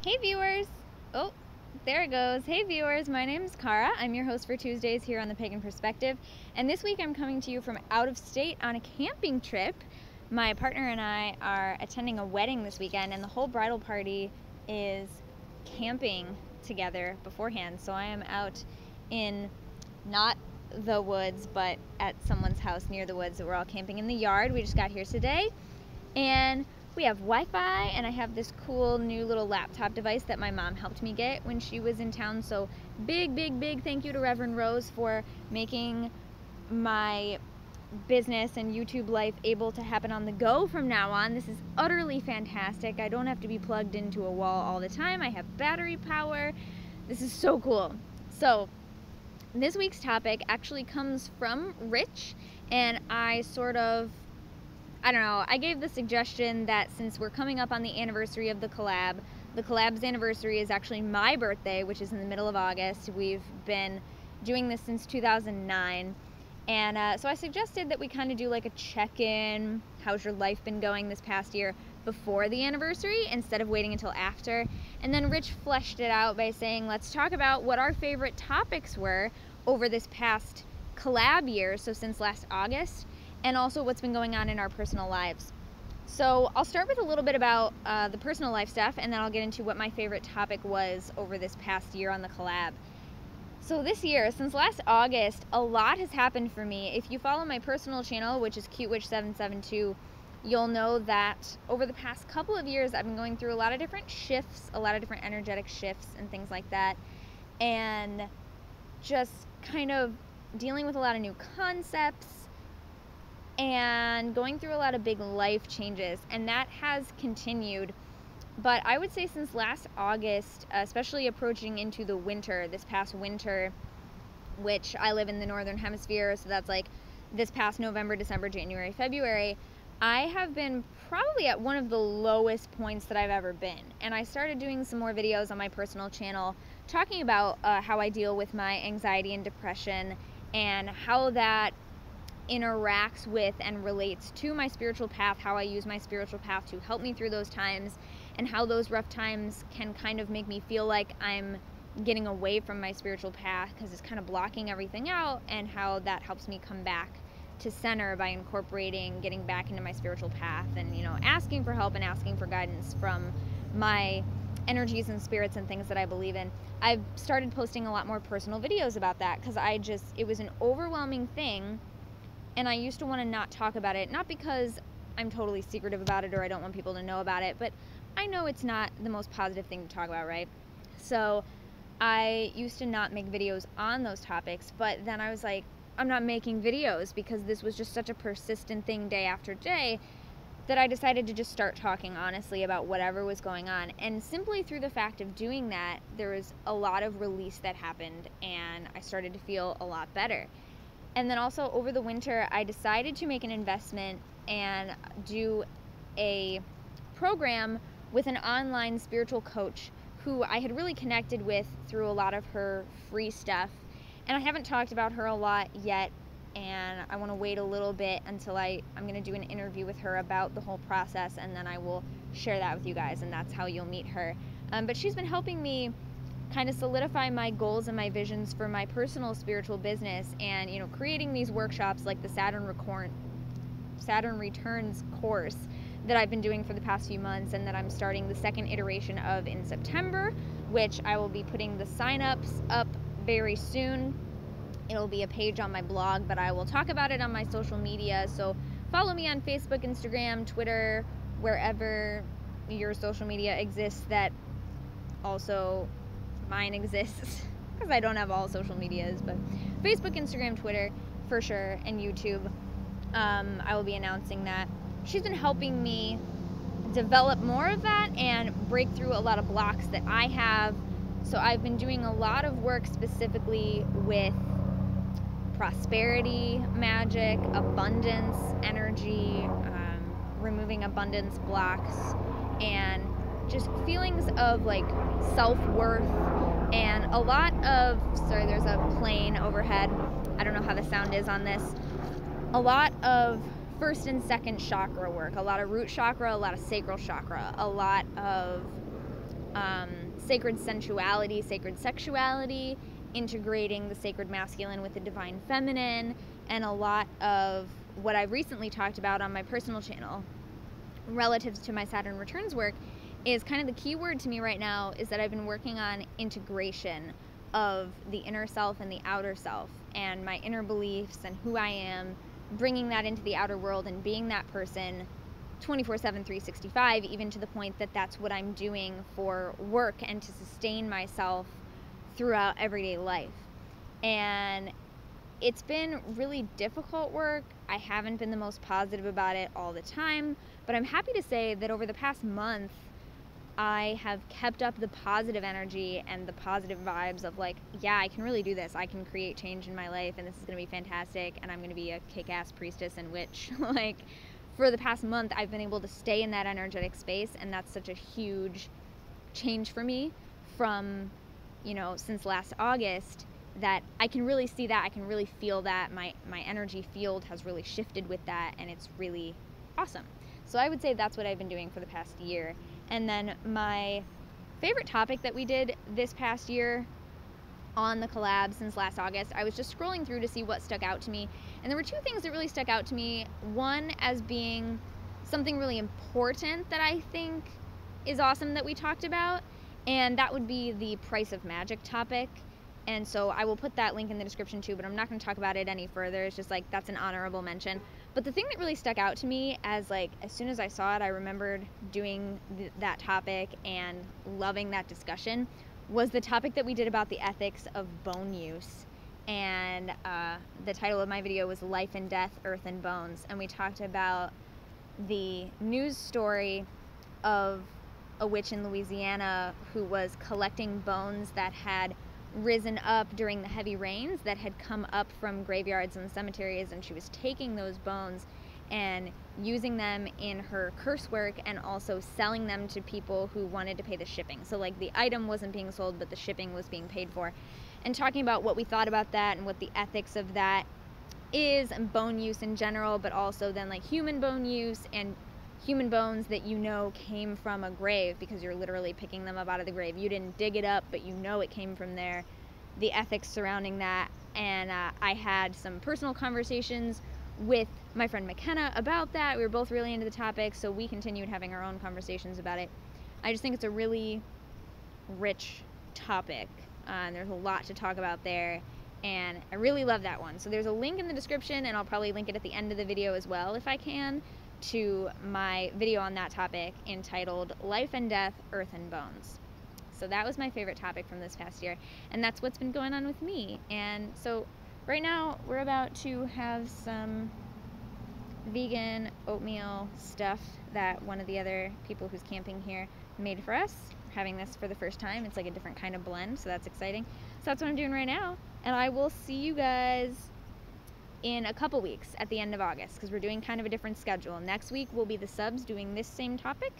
Hey viewers! Oh, there it goes. Hey viewers, my name's Cara. I'm your host for Tuesdays here on the Pagan Perspective. And this week I'm coming to you from out of state on a camping trip. My partner and I are attending a wedding this weekend, and the whole bridal party is camping together beforehand. So I am out in not the woods, but at someone's house near the woods. We're all camping in the yard. We just got here today. And we have Wi-Fi, and I have this cool new little laptop device that my mom helped me get when she was in town. So big thank you to Reverend Rose for making my business and YouTube life able to happen on the go from now on. This is utterly fantastic. I don't have to be plugged into a wall all the time. I have battery power. This is so cool. So this week's topic actually comes from Rich, and I don't know, I gave the suggestion that since we're coming up on the anniversary of the collab's anniversary is actually my birthday, which is in the middle of August. We've been doing this since 2009. And so I suggested that we kind of do like a check-in, how's your life been going this past year, before the anniversary instead of waiting until after. And then Rich fleshed it out by saying, let's talk about what our favorite topics were over this past collab year, so since last August, and also what's been going on in our personal lives. So I'll start with a little bit about the personal life stuff, and then I'll get into what my favorite topic was over this past year on the collab. So this year, since last August, a lot has happened for me. If you follow my personal channel, which is CuteWitch772, you'll know that over the past couple of years, I've been going through a lot of different shifts, a lot of different energetic shifts and things like that, and just kind of dealing with a lot of new concepts, and going through a lot of big life changes, and that has continued. But I would say since last August, especially approaching into the winter, this past winter, which I live in the northern hemisphere, so that's like this past November, December, January, February, I have been probably at one of the lowest points that I've ever been. And I started doing some more videos on my personal channel talking about how I deal with my anxiety and depression, and how that interacts with and relates to my spiritual path, how I use my spiritual path to help me through those times, and how those rough times can kind of make me feel like I'm getting away from my spiritual path because it's kind of blocking everything out, and how that helps me come back to center by incorporating getting back into my spiritual path, and asking for help and asking for guidance from my energies and spirits and things that I believe in. I've started posting a lot more personal videos about that because it was an overwhelming thing. And I used to want to not talk about it, not because I'm totally secretive about it or I don't want people to know about it, but I know it's not the most positive thing to talk about, right? So I used to not make videos on those topics, but then I was like, I'm not making videos because this was just such a persistent thing day after day that I decided to just start talking honestly about whatever was going on. And simply through the fact of doing that, there was a lot of release that happened, and I started to feel a lot better. And then also over the winter, I decided to make an investment and do a program with an online spiritual coach who I had really connected with through a lot of her free stuff. And I haven't talked about her a lot yet, and I want to wait a little bit until I'm going to do an interview with her about the whole process, and then I will share that with you guys, and that's how you'll meet her. But she's been helping me kind of solidify my goals and my visions for my personal spiritual business, and creating these workshops like the Saturn Returns course that I've been doing for the past few months, and that I'm starting the second iteration of in September, which I will be putting the sign-ups up very soon. It'll be a page on my blog, but I will talk about it on my social media, so follow me on Facebook, Instagram, Twitter, wherever your social media exists that also mine exists, because I don't have all social medias, but Facebook, Instagram, Twitter for sure, and YouTube. I will be announcing that. She's been helping me develop more of that and break through a lot of blocks that I have. So I've been doing a lot of work specifically with prosperity, magic, abundance, energy, removing abundance blocks, and just feelings of like self-worth, and a lot of, sorry, there's a plane overhead. I don't know how the sound is on this. A lot of first and second chakra work, a lot of root chakra, a lot of sacral chakra, a lot of sacred sensuality, sacred sexuality, integrating the sacred masculine with the divine feminine, and a lot of what I've recently talked about on my personal channel relative to my Saturn returns work is kind of the key word to me right now is that I've been working on integration of the inner self and the outer self, and my inner beliefs and who I am, bringing that into the outer world and being that person 24/7, 365, even to the point that that's what I'm doing for work and to sustain myself throughout everyday life. And it's been really difficult work. I haven't been the most positive about it all the time, but I'm happy to say that over the past month, I have kept up the positive energy and the positive vibes of like, yeah, I can really do this. I can create change in my life, and this is going to be fantastic, and I'm going to be a kick-ass priestess and witch. Like, for the past month, I've been able to stay in that energetic space, and that's such a huge change for me from, you know, since last August, that I can really see that. I can really feel that. My energy field has really shifted with that, and it's really awesome. So I would say that's what I've been doing for the past year. And then my favorite topic that we did this past year on the collab since last August, I was just scrolling through to see what stuck out to me. And there were two things that really stuck out to me. One as being something really important that I think is awesome that we talked about, and that would be the price of magic topic. And so I will put that link in the description too, but I'm not going to talk about it any further. It's just like, that's an honorable mention. But the thing that really stuck out to me as soon as I saw it, I remembered doing that topic and loving that discussion, was the topic that we did about the ethics of bone use. And the title of my video was Life and Death, Earth and Bones. And we talked about the news story of a witch in Louisiana who was collecting bones that had risen up during the heavy rains that had come up from graveyards and cemeteries, and she was taking those bones and using them in her curse work and also selling them to people who wanted to pay the shipping. So like the item wasn't being sold, but the shipping was being paid for. And talking about what we thought about that and what the ethics of that is, and bone use in general, but also then like human bone use and human bones that you know came from a grave because you're literally picking them up out of the grave. You didn't dig it up, but you know it came from there. The ethics surrounding that. And I had some personal conversations with my friend McKenna about that. We were both really into the topic, so we continued having our own conversations about it. I just think it's a really rich topic, and there's a lot to talk about there, and I really love that one. So there's a link in the description, and I'll probably link it at the end of the video as well if I can, to my video on that topic entitled Life and Death, Earth and Bones. So that was my favorite topic from this past year, and that's what's been going on with me. And so right now we're about to have some vegan oatmeal stuff that one of the other people who's camping here made for us. We're having this for the first time. It's like a different kind of blend, so that's exciting. So that's what I'm doing right now, and I will see you guys in a couple weeks at the end of August, because we're doing kind of a different schedule. Next week will be the subs doing this same topic.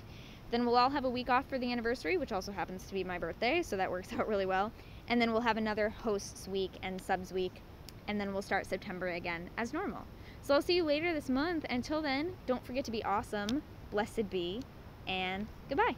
Then we'll all have a week off for the anniversary, which also happens to be my birthday, so that works out really well. And then we'll have another hosts week and subs week, and then we'll start September again as normal. So I'll see you later this month. Until then, don't forget to be awesome, blessed be, and goodbye.